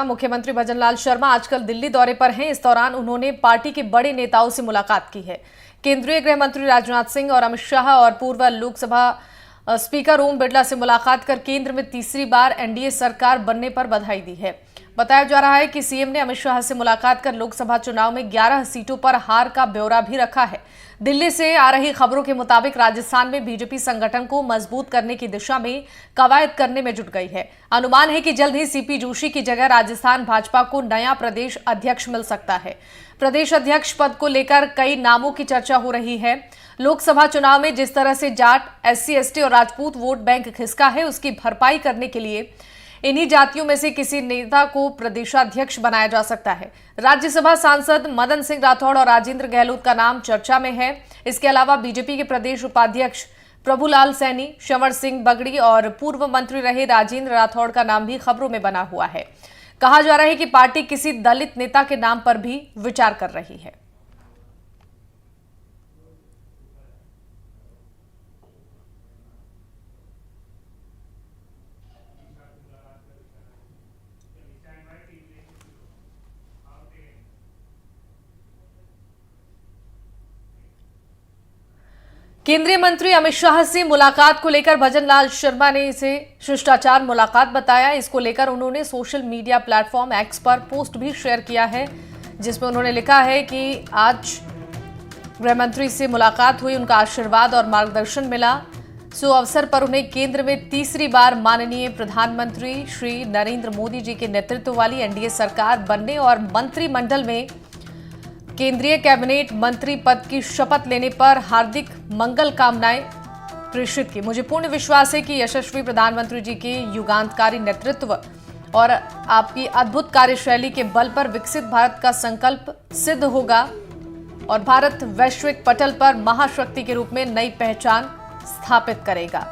मुख्यमंत्री भजनलाल शर्मा आजकल दिल्ली दौरे पर हैं। इस दौरान उन्होंने पार्टी के बड़े नेताओं से मुलाकात की है। केंद्रीय गृह मंत्री राजनाथ सिंह और अमित शाह और पूर्व लोकसभा स्पीकर ओम बिरला से मुलाकात कर केंद्र में तीसरी बार एनडीए सरकार बनने पर बधाई दी है। बताया जा रहा है कि सीएम ने अमित शाह से मुलाकात कर लोकसभा चुनाव में 11 सीटों पर हार का ब्यौरा भी रखा है। दिल्ली से आ रही खबरों के मुताबिक राजस्थान में बीजेपी संगठन को मजबूत करने की दिशा में कवायद करने में जुट गई है। अनुमान है कि जल्द ही सीपी जोशी की जगह राजस्थान भाजपा को नया प्रदेश अध्यक्ष मिल सकता है। प्रदेश अध्यक्ष पद को लेकर कई नामों की चर्चा हो रही है। लोकसभा चुनाव में जिस तरह से जाट, SC/ST और राजपूत वोट बैंक खिसका है, उसकी भरपाई करने के लिए इन्हीं जातियों में से किसी नेता को प्रदेशाध्यक्ष बनाया जा सकता है। राज्यसभा सांसद मदन सिंह राठौड़ और राजेंद्र गहलोत का नाम चर्चा में है। इसके अलावा बीजेपी के प्रदेश उपाध्यक्ष प्रभुलाल सैनी, शंवर सिंह बगड़ी और पूर्व मंत्री रहे राजेंद्र राठौड़ का नाम भी खबरों में बना हुआ है। कहा जा रहा है कि पार्टी किसी दलित नेता के नाम पर भी विचार कर रही है। केंद्रीय मंत्री अमित शाह से मुलाकात को लेकर भजनलाल शर्मा ने इसे शिष्टाचार मुलाकात बताया। इसको लेकर उन्होंने सोशल मीडिया प्लेटफॉर्म एक्स पर पोस्ट भी शेयर किया है, जिसमें उन्होंने लिखा है कि आज गृह मंत्री से मुलाकात हुई, उनका आशीर्वाद और मार्गदर्शन मिला। सो अवसर पर उन्हें केंद्र में तीसरी बार माननीय प्रधानमंत्री श्री नरेंद्र मोदी जी के नेतृत्व वाली एनडीए सरकार बनने और मंत्रिमंडल में केंद्रीय कैबिनेट मंत्री पद की शपथ लेने पर हार्दिक मंगल कामनाएं प्रेषित की। मुझे पूर्ण विश्वास है कि यशस्वी प्रधानमंत्री जी के युगांतकारी नेतृत्व और आपकी अद्भुत कार्यशैली के बल पर विकसित भारत का संकल्प सिद्ध होगा और भारत वैश्विक पटल पर महाशक्ति के रूप में नई पहचान स्थापित करेगा।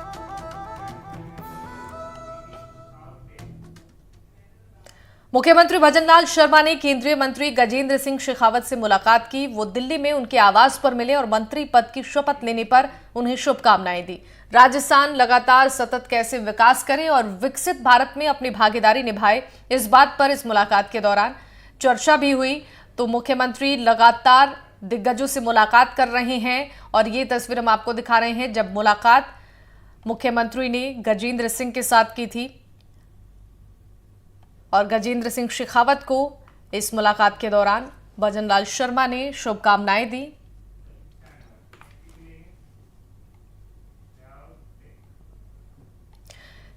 मुख्यमंत्री भजनलाल शर्मा ने केंद्रीय मंत्री गजेंद्र सिंह शेखावत से मुलाकात की। वो दिल्ली में उनके आवास पर मिले और मंत्री पद की शपथ लेने पर उन्हें शुभकामनाएं दी। राजस्थान लगातार सतत कैसे विकास करे और विकसित भारत में अपनी भागीदारी निभाए, इस बात पर इस मुलाकात के दौरान चर्चा भी हुई। तो मुख्यमंत्री लगातार दिग्गजों से मुलाकात कर रहे हैं और ये तस्वीर हम आपको दिखा रहे हैं जब मुलाकात मुख्यमंत्री ने गजेंद्र सिंह के साथ की थी और गजेंद्र सिंह शेखावत को इस मुलाकात के दौरान भजनलाल शर्मा ने शुभकामनाएं दी।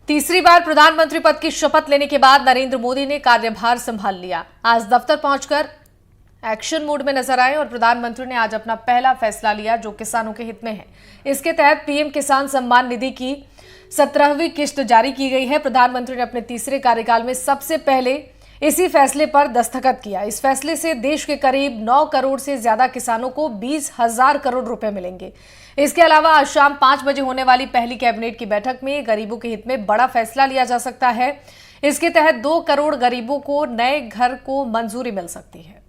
तीसरी बार प्रधानमंत्री पद की शपथ लेने के बाद नरेंद्र मोदी ने कार्यभार संभाल लिया। आज दफ्तर पहुंचकर एक्शन मोड में नजर आए और प्रधानमंत्री ने आज अपना पहला फैसला लिया जो किसानों के हित में है। इसके तहत पीएम किसान सम्मान निधि की 17वीं किस्त जारी की गई है। प्रधानमंत्री ने अपने तीसरे कार्यकाल में सबसे पहले इसी फैसले पर दस्तखत किया। इस फैसले से देश के करीब 9 करोड़ से ज्यादा किसानों को 20,000 करोड़ रुपए मिलेंगे। इसके अलावा आज शाम 5 बजे होने वाली पहली कैबिनेट की बैठक में गरीबों के हित में बड़ा फैसला लिया जा सकता है। इसके तहत 2 करोड़ गरीबों को नए घर को मंजूरी मिल सकती है।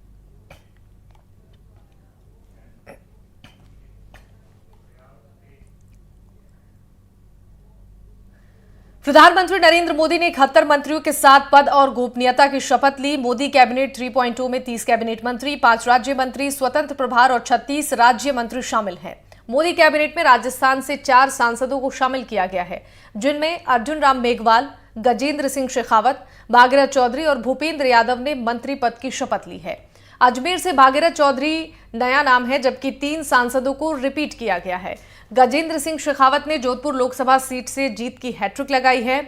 प्रधानमंत्री नरेंद्र मोदी ने 71 मंत्रियों के साथ पद और गोपनीयता की शपथ ली। मोदी कैबिनेट 3.0 में 30 कैबिनेट मंत्री, 5 राज्य मंत्री, स्वतंत्र प्रभार और 36 राज्य मंत्री शामिल हैं। मोदी कैबिनेट में राजस्थान से 4 सांसदों को शामिल किया गया है, जिनमें अर्जुन राम मेघवाल, गजेंद्र सिंह शेखावत, भागीरथ चौधरी और भूपेंद्र यादव ने मंत्री पद की शपथ ली है। अजमेर से भागीरथ चौधरी नया नाम है, जबकि 3 सांसदों को रिपीट किया गया है। गजेंद्र सिंह शेखावत ने जोधपुर लोकसभा सीट से जीत की हैट्रिक लगाई है।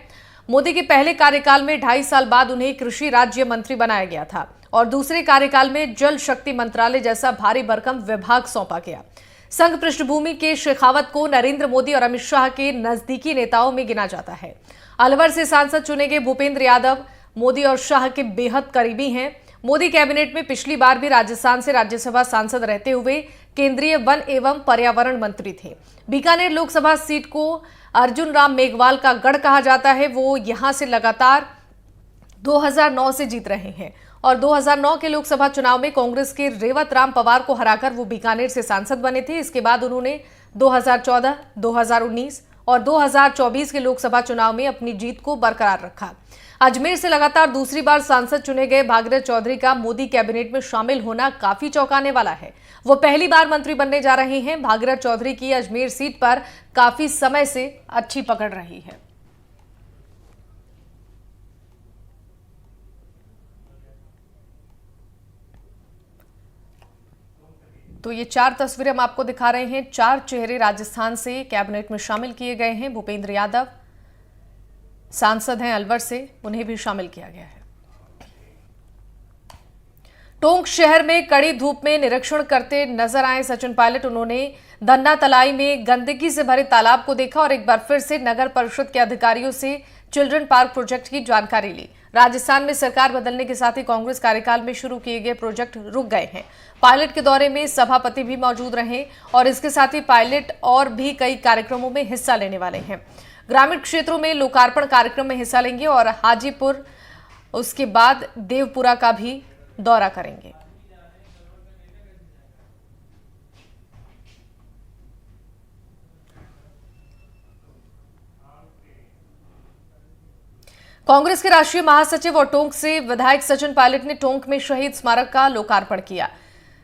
मोदी के पहले कार्यकाल में 2.5 साल बाद उन्हें कृषि राज्य मंत्री बनाया गया था और दूसरे कार्यकाल में जल शक्ति मंत्रालय जैसा भारी भरकम विभाग सौंपा गया। संघ पृष्ठभूमि के शेखावत को नरेंद्र मोदी और अमित शाह के नजदीकी नेताओं में गिना जाता है। अलवर से सांसद चुने गए भूपेंद्र यादव मोदी और शाह के बेहद करीबी हैं। मोदी कैबिनेट में पिछली बार भी राजस्थान से राज्यसभा सांसद रहते हुए केंद्रीय वन एवं पर्यावरण मंत्री थे। बीकानेर लोकसभा सीट को अर्जुन राम मेघवाल का गढ़ कहा जाता है। वो यहां से लगातार 2009 से जीत रहे हैं और 2009 के लोकसभा चुनाव में कांग्रेस के रेवत राम पवार को हराकर वो बीकानेर से सांसद बने थे। इसके बाद उन्होंने 2014, 2019 और 2024 के लोकसभा चुनाव में अपनी जीत को बरकरार रखा। अजमेर से लगातार दूसरी बार सांसद चुने गए भागीरथ चौधरी का मोदी कैबिनेट में शामिल होना काफी चौंकाने वाला है। वो पहली बार मंत्री बनने जा रहे हैं। भागीरथ चौधरी की अजमेर सीट पर काफी समय से अच्छी पकड़ रही है। तो ये 4 तस्वीरें हम आपको दिखा रहे हैं। 4 चेहरे राजस्थान से कैबिनेट में शामिल किए गए हैं। भूपेंद्र यादव सांसद हैं अलवर से, उन्हें भी शामिल किया गया है। टोंक शहर में कड़ी धूप में निरीक्षण करते नजर आए सचिन पायलट। उन्होंने धन्ना तलाई में गंदगी से भरे तालाब को देखा और एक बार फिर से नगर परिषद के अधिकारियों से चिल्ड्रन पार्क प्रोजेक्ट की जानकारी ली। राजस्थान में सरकार बदलने के साथ ही कांग्रेस कार्यकाल में शुरू किए गए प्रोजेक्ट रुक गए हैं। पायलट के दौरे में सभापति भी मौजूद रहे और इसके साथ ही पायलट और भी कई कार्यक्रमों में हिस्सा लेने वाले हैं। ग्रामीण क्षेत्रों में लोकार्पण कार्यक्रम में हिस्सा लेंगे और हाजीपुर, उसके बाद देवपुरा का भी दौरा करेंगे। कांग्रेस के राष्ट्रीय महासचिव और टोंक से विधायक सचिन पायलट ने टोंक में शहीद स्मारक का लोकार्पण किया।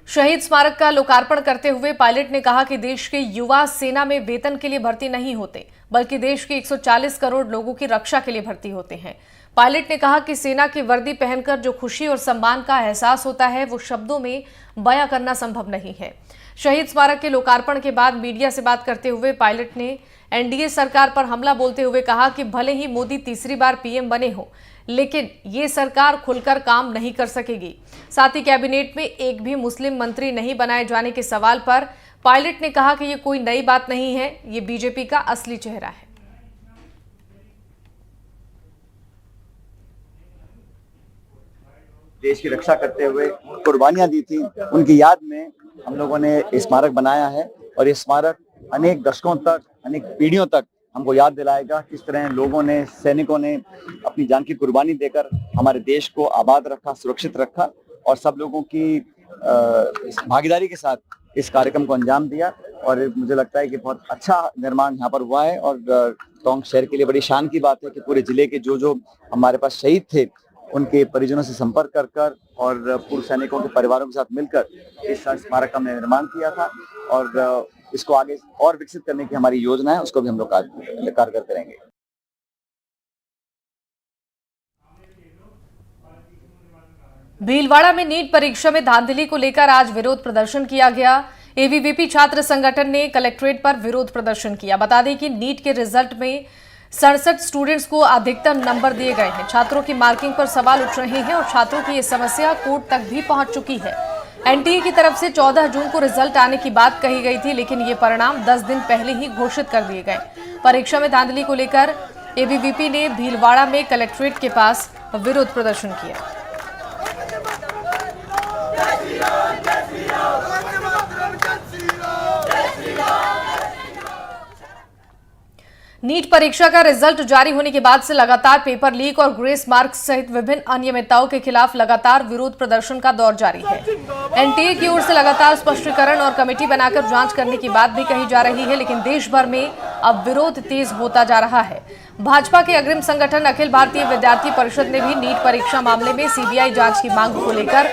शहीद स्मारक का लोकार्पण करते हुए पायलट ने कहा कि देश के युवा सेना में वेतन के लिए भर्ती नहीं होते, बल्कि देश के 140 करोड़ लोगों की रक्षा के लिए भर्ती होते हैं। पायलट ने कहा कि सेना की वर्दी पहनकर जो खुशी और सम्मान का एहसास होता है, वो शब्दों में बयां करना संभव नहीं है। शहीद स्मारक के लोकार्पण के बाद मीडिया से बात करते हुए पायलट ने एनडीए सरकार पर हमला बोलते हुए कहा कि भले ही मोदी तीसरी बार पीएम बने हो, लेकिन ये सरकार खुलकर काम नहीं कर सकेगी। साथ ही कैबिनेट में एक भी मुस्लिम मंत्री नहीं बनाए जाने के सवाल पर पायलट ने कहा कि ये कोई नई बात नहीं है, ये बीजेपी का असली चेहरा है। देश की रक्षा करते हुए कुर्बानियां दी थी, उनकी याद में हम लोगों ने स्मारक बनाया है और ये स्मारक अनेक दशकों तक, अनेक पीढ़ियों तक हमको याद दिलाएगा किस तरह लोगों ने, सैनिकों ने अपनी जान की कुर्बानी देकर हमारे देश को आबाद रखा, सुरक्षित रखा और सब लोगों की भागीदारी के साथ इस कार्यक्रम को अंजाम दिया। और मुझे लगता है कि बहुत अच्छा निर्माण यहाँ पर हुआ है और टोंक शहर के लिए बड़ी शान की बात है कि पूरे जिले के जो हमारे पास शहीद थे, उनके परिजनों से संपर्क कर और पूर्व सैनिकों के परिवारों के साथ मिलकर इस स्मारक का निर्माण किया था और इसको आगे और विकसित करने की हमारी योजना है, उसको भी हम लोग कार्य करते रहेंगे। भीलवाड़ा में नीट परीक्षा में धांधली को लेकर आज विरोध प्रदर्शन किया गया। एबीवीपी छात्र संगठन ने कलेक्ट्रेट पर विरोध प्रदर्शन किया। बता दें कि नीट के रिजल्ट में 67 स्टूडेंट्स को अधिकतम नंबर दिए गए हैं। छात्रों की मार्किंग पर सवाल उठ रहे हैं और छात्रों की ये समस्या कोर्ट तक भी पहुंच चुकी है। एनटीए की तरफ से 14 जून को रिजल्ट आने की बात कही गई थी, लेकिन ये परिणाम 10 दिन पहले ही घोषित कर दिए गए। परीक्षा में धांधली को लेकर एबीवीपी ने भीलवाड़ा में कलेक्ट्रेट के पास विरोध प्रदर्शन किया। नीट परीक्षा का रिजल्ट जारी होने के बाद से लगातार पेपर लीक और ग्रेस मार्क्स सहित विभिन्न अनियमितताओं के खिलाफ लगातार विरोध प्रदर्शन का दौर जारी है। एनटीए की ओर से लगातार स्पष्टीकरण और कमेटी बनाकर जांच करने की बात भी कही जा रही है, लेकिन देश भर में अब विरोध तेज होता जा रहा है। भाजपा के अग्रिम संगठन अखिल भारतीय विद्यार्थी परिषद ने भी नीट परीक्षा मामले में सीबीआई जांच की मांग को लेकर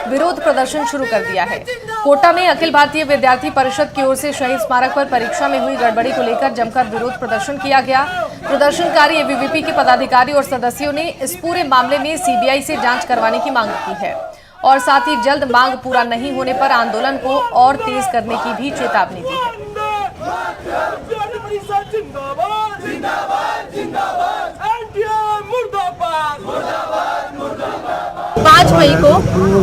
विरोध प्रदर्शन शुरू कर दिया है। कोटा में अखिल भारतीय विद्यार्थी परिषद की ओर से शहीद स्मारक पर परीक्षा में हुई गड़बड़ी को लेकर जमकर विरोध प्रदर्शन किया गया। प्रदर्शनकारी एबीवीपी के पदाधिकारी और सदस्यों ने इस पूरे मामले में सीबीआई से जांच करवाने की मांग की है और साथ ही जल्द मांग पूरा नहीं होने पर आंदोलन को और तेज करने की भी चेतावनी दी है। 5 मई को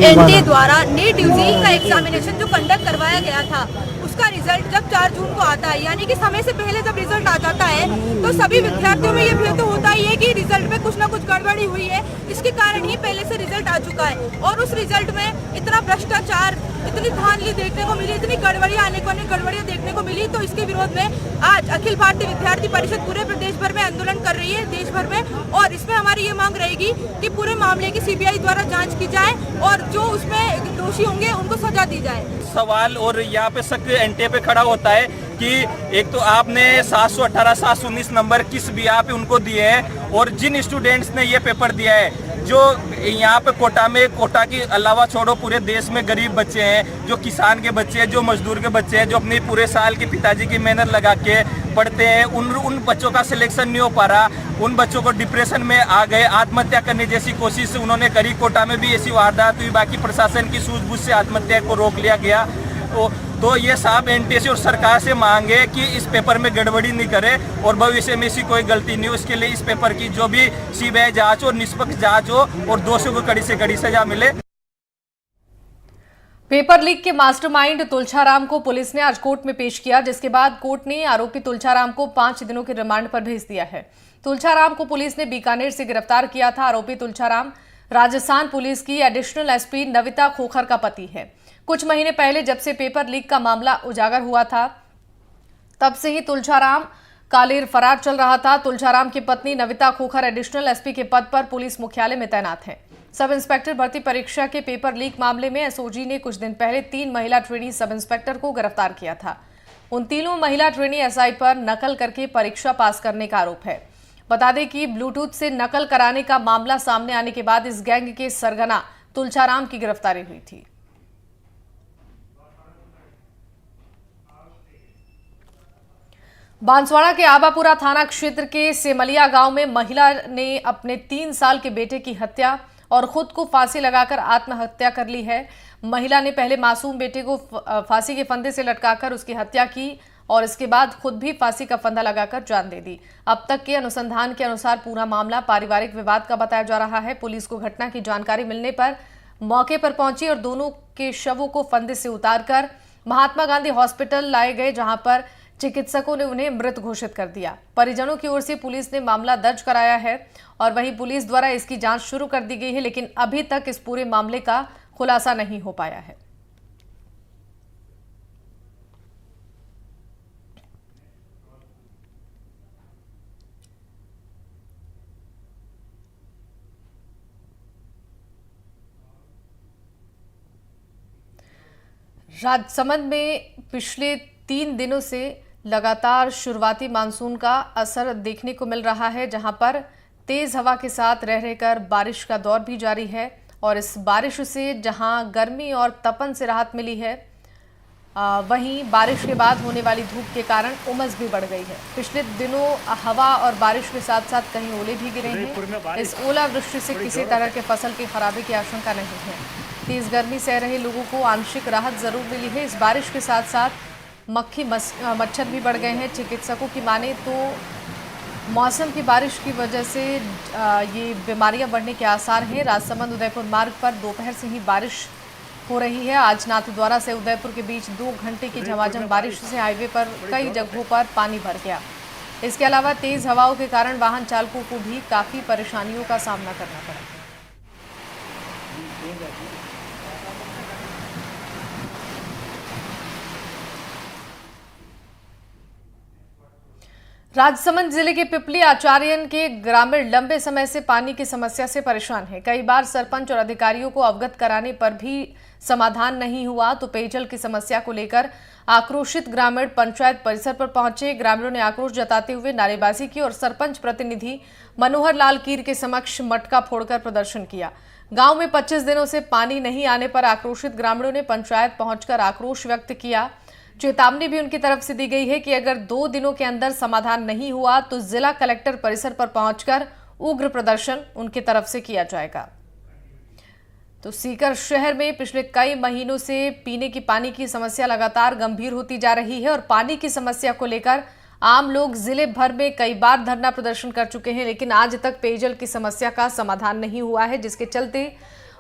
एनटीए द्वारा नीट यूजी का एग्जामिनेशन जो कंडक्ट करवाया गया था, उसका रिजल्ट जब 4 जून को आता है, यानी कि समय से पहले जब रिजल्ट आ जाता है, तो सभी विद्यार्थियों में ये भय तो होता ही है कि रिजल्ट में कुछ ना कुछ गड़बड़ी हुई है। इसके कारण ही पहले से रिजल्ट आ चुका है और उस रिजल्ट में इतना भ्रष्टाचार, इतनी धांधली देखने को मिली, इतनी गड़बड़ियां गड़बड़ियां देखने को मिली। तो इसके विरोध में आज अखिल भारतीय विद्यार्थी परिषद पूरे प्रदेश भर में आंदोलन कर रही है, देश भर में। और इसमें हमारी ये मांग रहेगी कि पूरे मामले की सीबीआई द्वारा जांच की जाए और जो उसमें दोषी होंगे उनको सजा दी जाए। सवाल और यहाँ पे शक एनटीए पे खड़ा होता है कि एक तो आपने 718, 719 नंबर किस बिया पे उनको दिए हैं और जिन स्टूडेंट्स ने ये पेपर दिया है, जो यहाँ पे कोटा में, कोटा के अलावा छोड़ो पूरे देश में गरीब बच्चे हैं, जो किसान के बच्चे हैं, जो मजदूर के बच्चे हैं, जो अपने पूरे साल के पिताजी की मेहनत लगा के पढ़ते हैं, उन बच्चों का सिलेक्शन नहीं हो पा रहा। उन बच्चों को डिप्रेशन में आ गए, आत्महत्या करने जैसी कोशिश उन्होंने करी। कोटा में भी ऐसी वारदात हुई, बाकी प्रशासन की सूझबूझ से आत्महत्या को रोक लिया गया। तो ये साहब एनटीएससी और सरकार से मांगे कि इस पेपर में गड़बड़ी नहीं करे और भविष्य में ऐसी कोई गलती नहीं हो। इसके लिए इस पेपर की जो भी सीबीआई जांच हो, निष्पक्ष जांच हो और दोषियों को कड़ी से कड़ी सजा मिले। पेपर लीक के मास्टरमाइंड तुलछाराम को पुलिस ने आज कोर्ट में पेश किया, जिसके बाद कोर्ट ने आरोपी तुलछाराम को 5 दिनों के रिमांड पर भेज दिया है। तुलछाराम को पुलिस ने बीकानेर से गिरफ्तार किया था। आरोपी तुलछाराम राजस्थान पुलिस की एडिशनल एसपी नविता खोखर का पति है। कुछ महीने पहले जब से पेपर लीक का मामला उजागर हुआ था, तब से ही तुलछाराम कालेर फरार चल रहा था। तुलछाराम की पत्नी नविता खोखर एडिशनल एसपी के पद पर पुलिस मुख्यालय में तैनात है। सब इंस्पेक्टर भर्ती परीक्षा के पेपर लीक मामले में एसओजी ने कुछ दिन पहले 3 महिला ट्रेनी सब इंस्पेक्टर को गिरफ्तार किया था। उन तीनों महिला ट्रेनी एसआई पर नकल करके परीक्षा पास करने का आरोप है। बता दें कि ब्लूटूथ से नकल कराने का मामला सामने आने के बाद इस गैंग के सरगना तुलछाराम की गिरफ्तारी हुई थी। बांसवाड़ा के आबापुरा थाना क्षेत्र के सेमलिया गांव में महिला ने अपने 3 साल के बेटे की हत्या और खुद को फांसी लगाकर आत्महत्या कर ली है। महिला ने पहले मासूम बेटे को फांसी के फंदे से लटकाकर उसकी हत्या की और इसके बाद खुद भी फांसी का फंदा लगाकर जान दे दी। अब तक के अनुसंधान के अनुसार पूरा मामला पारिवारिक विवाद का बताया जा रहा है। पुलिस को घटना की जानकारी मिलने पर मौके पर पहुंची और दोनों के शवों को फंदे से उतारकर महात्मा गांधी हॉस्पिटल लाए गए, जहां पर चिकित्सकों ने उन्हें मृत घोषित कर दिया। परिजनों की ओर से पुलिस ने मामला दर्ज कराया है और वहीं पुलिस द्वारा इसकी जांच शुरू कर दी गई है, लेकिन अभी तक इस पूरे मामले का खुलासा नहीं हो पाया है। राजसमंद में पिछले 3 दिनों से लगातार शुरुआती मानसून का असर देखने को मिल रहा है, जहां पर तेज हवा के साथ रह रहकर बारिश का दौर भी जारी है और इस बारिश से जहां गर्मी और तपन से राहत मिली है, वहीं बारिश के बाद होने वाली धूप के कारण उमस भी बढ़ गई है। पिछले दिनों हवा और बारिश के साथ साथ कहीं ओले भी गिरे हैं। इस ओलावृष्टि से किसी तरह के फसल की खराबी की आशंका नहीं है। तेज गर्मी सह रहे लोगों को आंशिक राहत जरूर मिली है। इस बारिश के साथ साथ मक्खी मच्छर भी बढ़ गए हैं। चिकित्सकों की माने तो मौसम की बारिश की वजह से ये बीमारियां बढ़ने के आसार हैं। राजसमंद उदयपुर मार्ग पर दोपहर से ही बारिश हो रही है। आज नाथद्वारा से उदयपुर के बीच 2 घंटे की झमाझम बारिश से हाईवे पर कई जगहों पर पानी भर गया। इसके अलावा तेज हवाओं के कारण वाहन चालकों को भी काफी परेशानियों का सामना करना पड़ा। राजसमंद जिले के पिपली आचार्यन के ग्रामीण लंबे समय से पानी की समस्या से परेशान हैं। कई बार सरपंच और अधिकारियों को अवगत कराने पर भी समाधान नहीं हुआ, तो पेयजल की समस्या को लेकर आक्रोशित ग्रामीण पंचायत परिसर पर पहुंचे। ग्रामीणों ने आक्रोश जताते हुए नारेबाजी की और सरपंच प्रतिनिधि मनोहर लाल कीर के समक्ष मटका फोड़कर प्रदर्शन किया। गांव में 25 दिनों से पानी नहीं आने पर आक्रोशित ग्रामीणों ने पंचायत पहुंचकर आक्रोश व्यक्त किया। चेतावनी भी उनकी तरफ से दी गई है कि अगर 2 दिनों के अंदर समाधान नहीं हुआ तो जिला कलेक्टर परिसर पर पहुंचकर उग्र प्रदर्शन उनकी तरफ से किया जाएगा। तो सीकर शहर में पिछले कई महीनों से पीने की पानी की समस्या लगातार गंभीर होती जा रही है और पानी की समस्या को लेकर आम लोग जिले भर में कई बार धरना प्रदर्शन कर चुके हैं, लेकिन आज तक पेयजल की समस्या का समाधान नहीं हुआ है, जिसके चलते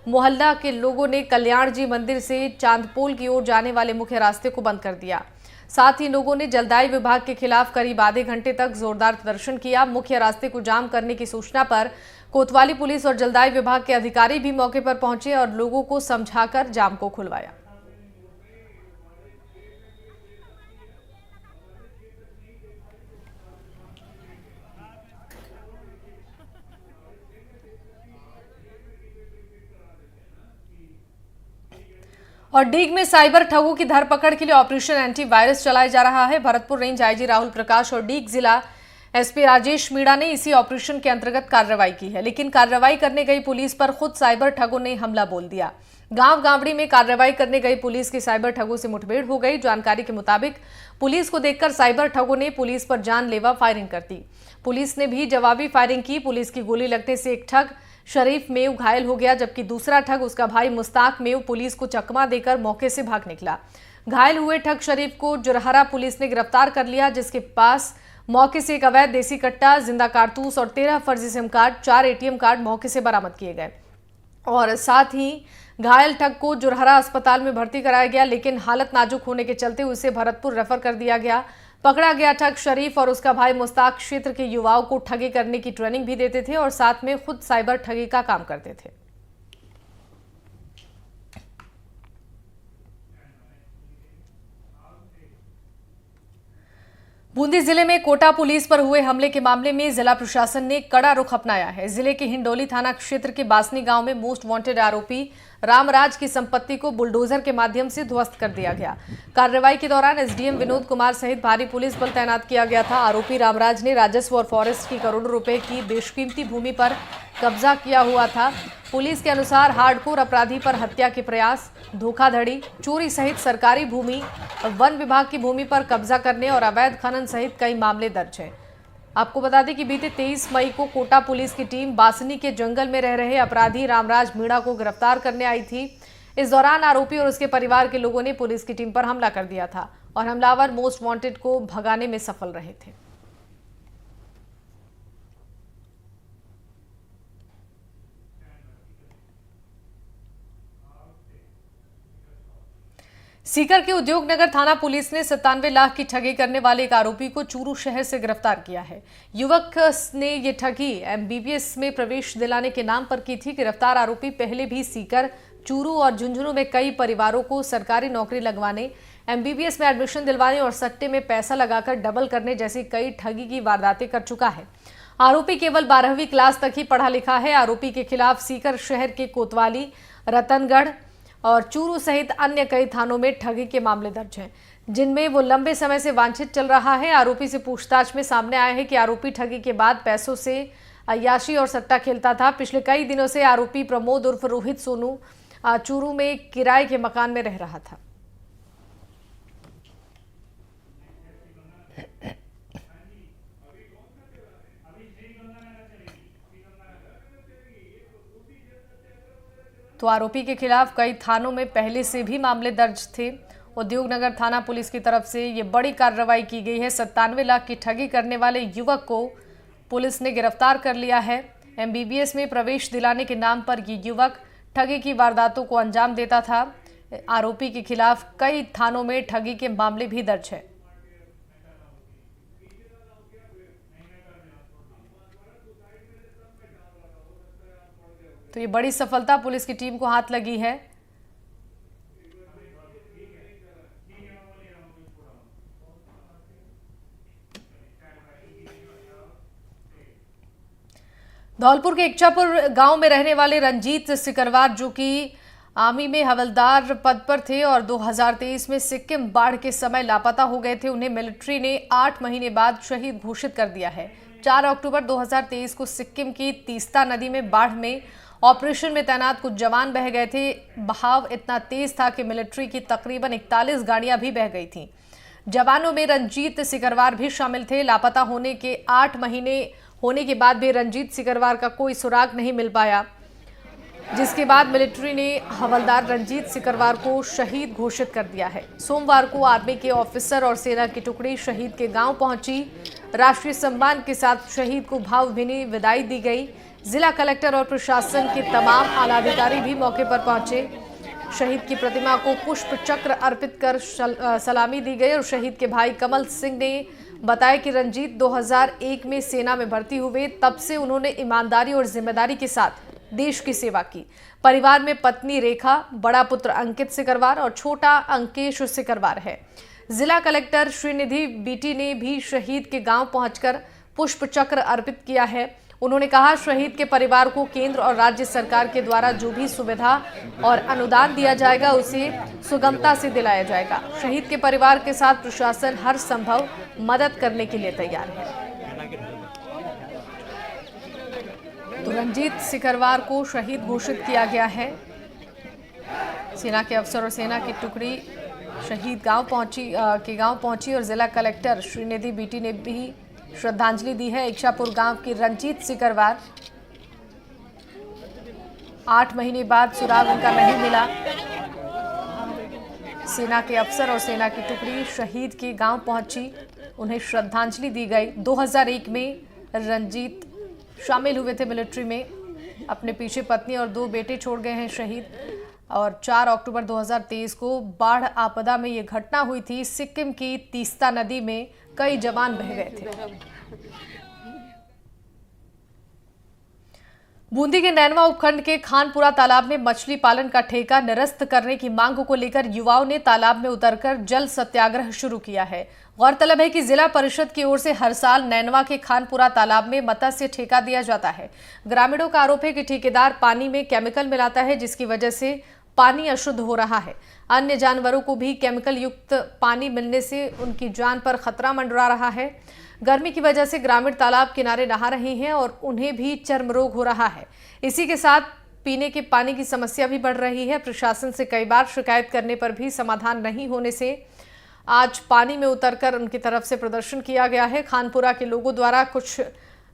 मोहल्ला के लोगों ने कल्याण जी मंदिर से चांदपोल की ओर जाने वाले मुख्य रास्ते को बंद कर दिया। साथ ही लोगों ने जलदाय विभाग के खिलाफ करीब आधे घंटे तक जोरदार प्रदर्शन किया। मुख्य रास्ते को जाम करने की सूचना पर कोतवाली पुलिस और जलदाय विभाग के अधिकारी भी मौके पर पहुंचे और लोगों को समझाकर जाम को खुलवाया। और डीग में साइबर ठगों की धरपकड़ के लिए ऑपरेशन एंटी वायरस चलाया जा रहा है। भरतपुर रेंज आईजी राहुल प्रकाश और डीग जिला एसपी राजेश मीणा ने इसी ऑपरेशन के अंतर्गत कार्रवाई की है, लेकिन कार्रवाई करने गई पुलिस पर खुद साइबर ठगों ने हमला बोल दिया। गांव गावड़ी में कार्रवाई करने गई पुलिस की साइबर ठगों से मुठभेड़ हो गई। जानकारी के मुताबिक पुलिस को देखकर साइबर ठगों ने पुलिस पर जानलेवा फायरिंग कर दी। पुलिस ने भी जवाबी फायरिंग की। पुलिस की गोली लगने से एक ठग शरीफ मेव घायल हो गया, जबकि दूसरा ठग उसका भाई मुस्ताक मेव पुलिस को चकमा देकर मौके से भाग निकला। घायल हुए ठग शरीफ को जुरहरा पुलिस ने गिरफ्तार कर लिया, जिसके पास मौके से एक अवैध देसी कट्टा, जिंदा कारतूस और 13 फर्जी सिम कार्ड, 4 एटीएम कार्ड मौके से बरामद किए गए। और साथ ही घायल ठग को जुरहरा अस्पताल में भर्ती कराया गया, लेकिन हालत नाजुक होने के चलते उसे भरतपुर रेफर कर दिया गया। पकड़ा गया ठग शरीफ और उसका भाई मुस्ताक क्षेत्र के युवाओं को ठगी करने की ट्रेनिंग भी देते थे और साथ में खुद साइबर ठगी का काम करते थे। बूंदी जिले में कोटा पुलिस पर हुए हमले के मामले में जिला प्रशासन ने कड़ा रुख अपनाया है। जिले के हिंडोली थाना क्षेत्र के बासनी गांव में मोस्ट वांटेड आरोपी रामराज की संपत्ति को बुलडोजर के माध्यम से ध्वस्त कर दिया गया। कार्रवाई के दौरान एसडीएम विनोद कुमार सहित भारी पुलिस बल तैनात किया गया था। आरोपी रामराज ने राजस्व और फॉरेस्ट की करोड़ों रुपए की बेशकीमती भूमि पर कब्जा किया हुआ था। पुलिस के अनुसार हार्डकोर अपराधी पर हत्या के प्रयास, धोखाधड़ी, चोरी सहित सरकारी भूमि, वन विभाग की भूमि पर कब्जा करने और अवैध खनन सहित कई मामले दर्ज हैं। आपको बता दें कि बीते 23 मई को कोटा पुलिस की टीम बासनी के जंगल में रह रहे अपराधी रामराज मीणा को गिरफ्तार करने आई थी। इस दौरान आरोपी और उसके परिवार के लोगों ने पुलिस की टीम पर हमला कर दिया था और हमलावर मोस्ट वांटेड को भगाने में सफल रहे थे। सीकर के उद्योग नगर थाना पुलिस ने 97 लाख की ठगी करने वाले एक आरोपी को चूरू शहर से गिरफ्तार किया है। युवक ने ये ठगी एमबीबीएस में प्रवेश दिलाने के नाम पर की थी। गिरफ्तार आरोपी पहले भी सीकर, चूरू और झुंझुनू में कई परिवारों को सरकारी नौकरी लगवाने, एमबीबीएस में एडमिशन दिलवाने और सट्टे में पैसा लगाकर डबल करने जैसी कई ठगी की वारदातें कर चुका है। आरोपी केवल 12वीं क्लास तक ही पढ़ा लिखा है। आरोपी के खिलाफ सीकर शहर के कोतवाली, रतनगढ़ और चूरू सहित अन्य कई थानों में ठगी के मामले दर्ज हैं, जिनमें वो लंबे समय से वांछित चल रहा है। आरोपी से पूछताछ में सामने आया है कि आरोपी ठगी के बाद पैसों से अय्याशी और सट्टा खेलता था। पिछले कई दिनों से आरोपी प्रमोद उर्फ रोहित सोनू चूरू में किराए के मकान में रह रहा था। तो आरोपी के खिलाफ कई थानों में पहले से भी मामले दर्ज थे। उद्योग नगर थाना पुलिस की तरफ से ये बड़ी कार्रवाई की गई है। 97 लाख की ठगी करने वाले युवक को पुलिस ने गिरफ्तार कर लिया है। एमबीबीएस में प्रवेश दिलाने के नाम पर ये युवक ठगी की वारदातों को अंजाम देता था। आरोपी के खिलाफ कई थानों में ठगी के मामले भी दर्ज है। तो ये बड़ी सफलता पुलिस की टीम को हाथ लगी है। धौलपुर के इच्छापुर गांव में रहने वाले रंजीत सिकरवार, जो कि आर्मी में हवलदार पद पर थे और 2023 में सिक्किम बाढ़ के समय लापता हो गए थे, उन्हें मिलिट्री ने 8 महीने बाद शहीद घोषित कर दिया है। 4 अक्टूबर 2023 को सिक्किम की तीस्ता नदी में बाढ़ में ऑपरेशन में तैनात कुछ जवान बह गए थे। बहाव इतना तेज था कि मिलिट्री की तकरीबन 41 गाड़ियां भी बह गई थीं। जवानों में रंजीत सिकरवार भी शामिल थे। लापता होने के 8 महीने होने के बाद भी रंजीत सिकरवार का कोई सुराग नहीं मिल पाया, जिसके बाद मिलिट्री ने हवलदार रंजीत सिकरवार को शहीद घोषित कर दिया है। सोमवार को आर्मी के ऑफिसर और सेना की टुकड़ी शहीद के गांव पहुंची। राष्ट्रीय सम्मान के साथ शहीद को भावभीनी विदाई दी गई। जिला कलेक्टर और प्रशासन के तमाम आलाधिकारी भी मौके पर पहुंचे। शहीद की प्रतिमा को पुष्प चक्र अर्पित कर सलामी दी गई और शहीद के भाई कमल सिंह ने बताया कि रंजीत 2001 में सेना में भर्ती हुए। तब से उन्होंने ईमानदारी और जिम्मेदारी के साथ देश की सेवा की। परिवार में पत्नी रेखा, बड़ा पुत्र अंकित सिकरवार और छोटा अंकेश सिकरवार है। जिला कलेक्टर श्रीनिधि बीटी ने भी शहीद के गांव पहुंचकर पुष्प चक्र अर्पित किया है। उन्होंने कहा, शहीद के परिवार को केंद्र और राज्य सरकार के द्वारा जो भी सुविधा और अनुदान दिया जाएगा उसे सुगमता से दिलाया जाएगा। शहीद के परिवार के साथ प्रशासन हर संभव मदद करने के लिए तैयार है। रंजीत सिकरवार को शहीद घोषित किया गया है। सेना के अफसर और सेना की टुकड़ी शहीद गांव पहुंची और जिला कलेक्टर श्रीनिधि बीटी ने भी श्रद्धांजलि दी है। इच्छापुर गांव की रंजीत सिकरवार 8 महीने बाद सुराग उनका नहीं मिला। सेना के अफसर और सेना की टुकड़ी शहीद के गांव पहुंची, उन्हें श्रद्धांजलि दी गई। 2001 में रंजीत शामिल हुए थे मिलिट्री में, अपने पीछे पत्नी और 2 बेटे छोड़ गए हैं शहीद। और 4 अक्टूबर 2023 को बाढ़ आपदा में ये घटना हुई थी। सिक्किम की तीस्ता नदी में कई जवान बह गए थे। बूंदी के नैनवा उपखंड के खानपुरा तालाब में मछली पालन का ठेका निरस्त करने की मांग को लेकर युवाओं ने तालाब में उतरकर जल सत्याग्रह शुरू किया है। गौरतलब है कि जिला परिषद की ओर से हर साल नैनवा के खानपुरा तालाब में मत्स्य ठेका दिया जाता है। ग्रामीणों का आरोप है कि ठेकेदार पानी में केमिकल मिलाता है, जिसकी वजह से पानी अशुद्ध हो रहा है। अन्य जानवरों को भी केमिकल युक्त पानी मिलने से उनकी जान पर खतरा मंडरा रहा है। गर्मी की वजह से ग्रामीण तालाब किनारे नहा रहे हैं और उन्हें भी चर्म रोग हो रहा है। इसी के साथ पीने के पानी की समस्या भी बढ़ रही है। प्रशासन से कई बार शिकायत करने पर भी समाधान नहीं होने से आज पानी में उतरकर उनकी तरफ से प्रदर्शन किया गया है। खानपुरा के लोगों द्वारा कुछ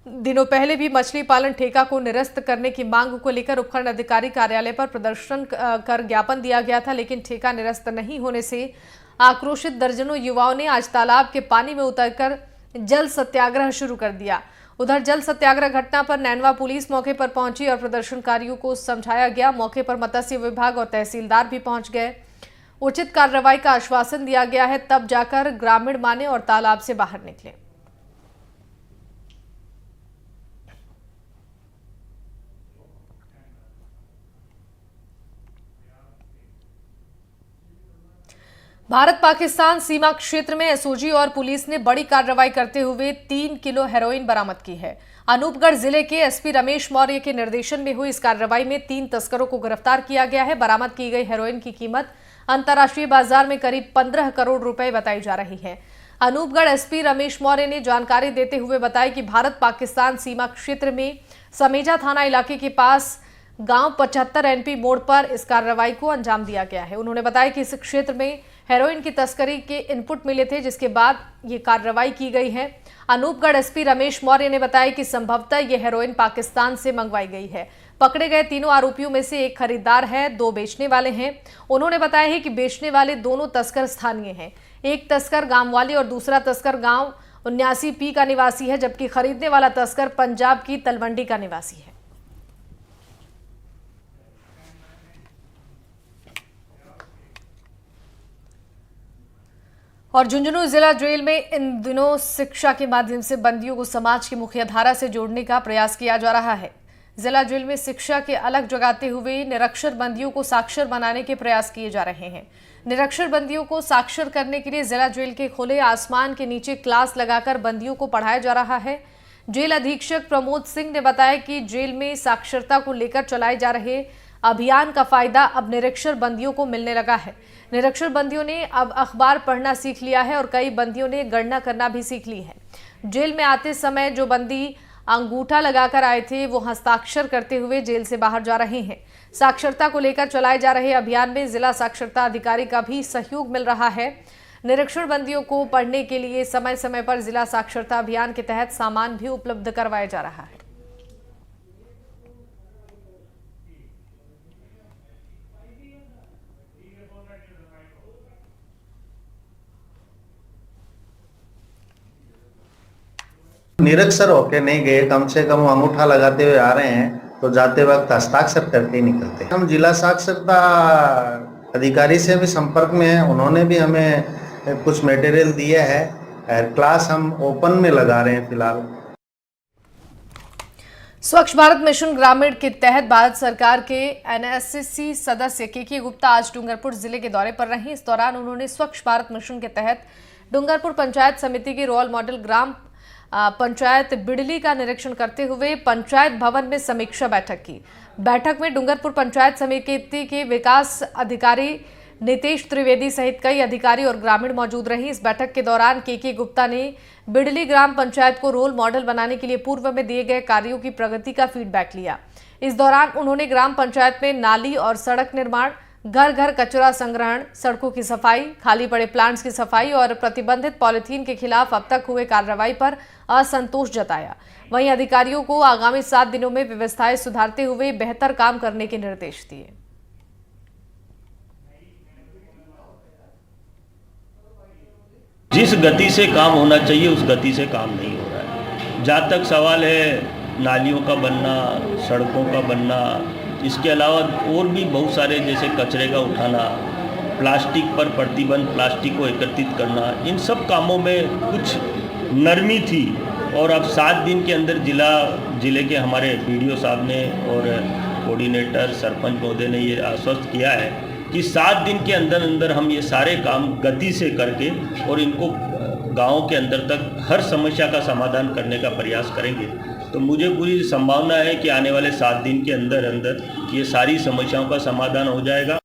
दिनों पहले भी मछली पालन ठेका को निरस्त करने की मांग को लेकर उपखंड अधिकारी कार्यालय पर प्रदर्शन कर ज्ञापन दिया गया था, लेकिन ठेका निरस्त नहीं होने से आक्रोशित दर्जनों युवाओं ने आज तालाब के पानी में उतरकर जल सत्याग्रह शुरू कर दिया। उधर जल सत्याग्रह घटना पर नैनवा पुलिस मौके पर पहुंची और प्रदर्शनकारियों को समझाया गया। मौके पर मत्स्य विभाग और तहसीलदार भी पहुंच गए। उचित कार्रवाई का आश्वासन दिया गया है, तब जाकर ग्रामीण माने और तालाब से बाहर निकले। भारत पाकिस्तान सीमा क्षेत्र में एसओजी और पुलिस ने बड़ी कार्रवाई करते हुए 3 किलो हेरोइन बरामद की है। अनूपगढ़ जिले के एसपी रमेश मौर्य के निर्देशन में हुई इस कार्रवाई में 3 तस्करों को गिरफ्तार किया गया है। बरामद की गई हेरोइन की कीमत अंतर्राष्ट्रीय बाजार में करीब 15 करोड़ रुपए बताई जा रही है। अनूपगढ़ एसपी रमेश मौर्य ने जानकारी देते हुए बताया कि भारत पाकिस्तान सीमा क्षेत्र में समेजा थाना इलाके के पास गांव 75 एनपी मोड़ पर इस कार्रवाई को अंजाम दिया गया है। उन्होंने बताया कि इस क्षेत्र में हेरोइन की तस्करी के इनपुट मिले थे, जिसके बाद ये कार्रवाई की गई है। अनूपगढ़ एसपी रमेश मौर्य ने बताया कि संभवतः ये हेरोइन पाकिस्तान से मंगवाई गई है। पकड़े गए तीनों आरोपियों में से एक खरीदार है, 2 बेचने वाले हैं। उन्होंने बताया है कि बेचने वाले दोनों तस्कर स्थानीय हैं। एक तस्कर गांववाली और दूसरा तस्कर गांव 79 पी का निवासी है, जबकि खरीदने वाला तस्कर पंजाब की तलवंडी का निवासी है। और झुंझुनू जिला जेल में इन दिनों शिक्षा के माध्यम से बंदियों को समाज की मुख्य धारा से जोड़ने का प्रयास किया जा रहा है। जिला जेल में शिक्षा के अलग जगाते हुए निरक्षर बंदियों को साक्षर बनाने के प्रयास किए जा रहे हैं। निरक्षर बंदियों को साक्षर करने के लिए जिला जेल के खुले आसमान के नीचे क्लास लगाकर बंदियों को पढ़ाया जा रहा है। जेल अधीक्षक प्रमोद सिंह ने बताया कि जेल में साक्षरता को लेकर चलाए जा रहे अभियान का फायदा अब निरक्षर बंदियों को मिलने लगा है। निरक्षर बंदियों ने अब अखबार पढ़ना सीख लिया है और कई बंदियों ने गणना करना भी सीख ली है। जेल में आते समय जो बंदी अंगूठा लगाकर आए थे, वो हस्ताक्षर करते हुए जेल से बाहर जा रहे हैं। साक्षरता को लेकर चलाए जा रहे अभियान में जिला साक्षरता अधिकारी का भी सहयोग मिल रहा है। निरक्षर बंदियों को पढ़ने के लिए समय समय पर जिला साक्षरता अभियान के तहत सामान भी उपलब्ध करवाया जा रहा है। निरक्षर होके नहीं गए, कम से कम अंगूठा लगाते हुए आ रहे हैं, तो जाते वक्त हस्ताक्षर करके ही निकलते हैं। हम जिला साक्षरता अधिकारी से भी संपर्क में हैं, उन्होंने भी हमें कुछ मटेरियल दिया है। क्लास हम ओपन में लगा रहे हैं फिलहाल। स्वच्छ भारत मिशन ग्रामीण के तहत भारत सरकार के एनएसएससी सदस्य के गुप्ता आज डूंगरपुर जिले के दौरे पर रहे। इस दौरान उन्होंने स्वच्छ भारत मिशन के तहत डूंगरपुर पंचायत समिति के रोल मॉडल ग्राम पंचायत बिडली का निरीक्षण करते हुए पंचायत भवन में समीक्षा बैठक की। बैठक में डूंगरपुर पंचायत समिति के विकास अधिकारी नितेश त्रिवेदी सहित कई अधिकारी और ग्रामीण मौजूद रहे। इस बैठक के दौरान के गुप्ता ने बिडली ग्राम पंचायत को रोल मॉडल बनाने के लिए पूर्व में दिए गए कार्यों की प्रगति का फीडबैक लिया। इस दौरान उन्होंने ग्राम पंचायत में नाली और सड़क निर्माण, घर घर कचरा संग्रहण, सड़कों की सफाई, खाली पड़े प्लांट्स की सफाई और प्रतिबंधित पॉलीथीन के खिलाफ अब तक हुए कार्रवाई पर असंतोष जताया। वहीं अधिकारियों को आगामी 7 दिनों में व्यवस्थाएं सुधारते हुए बेहतर काम करने के निर्देश दिए। जिस गति से काम होना चाहिए उस गति से काम नहीं हो रहा है। जहाँ तक सवाल है नालियों का बनना, सड़कों का बनना, इसके अलावा और भी बहुत सारे जैसे कचरे का उठाना, प्लास्टिक पर प्रतिबंध, प्लास्टिक को एकत्रित करना, इन सब कामों में कुछ नरमी थी। और अब 7 दिन के अंदर जिले के हमारे बीडीओ साहब ने और कोऑर्डिनेटर सरपंच महोदय ने ये आश्वस्त किया है कि 7 दिन के अंदर अंदर हम ये सारे काम गति से करके और इनको गाँव के अंदर तक हर समस्या का समाधान करने का प्रयास करेंगे। तो मुझे पूरी संभावना है कि आने वाले 7 दिन के अंदर अंदर ये सारी समस्याओं का समाधान हो जाएगा।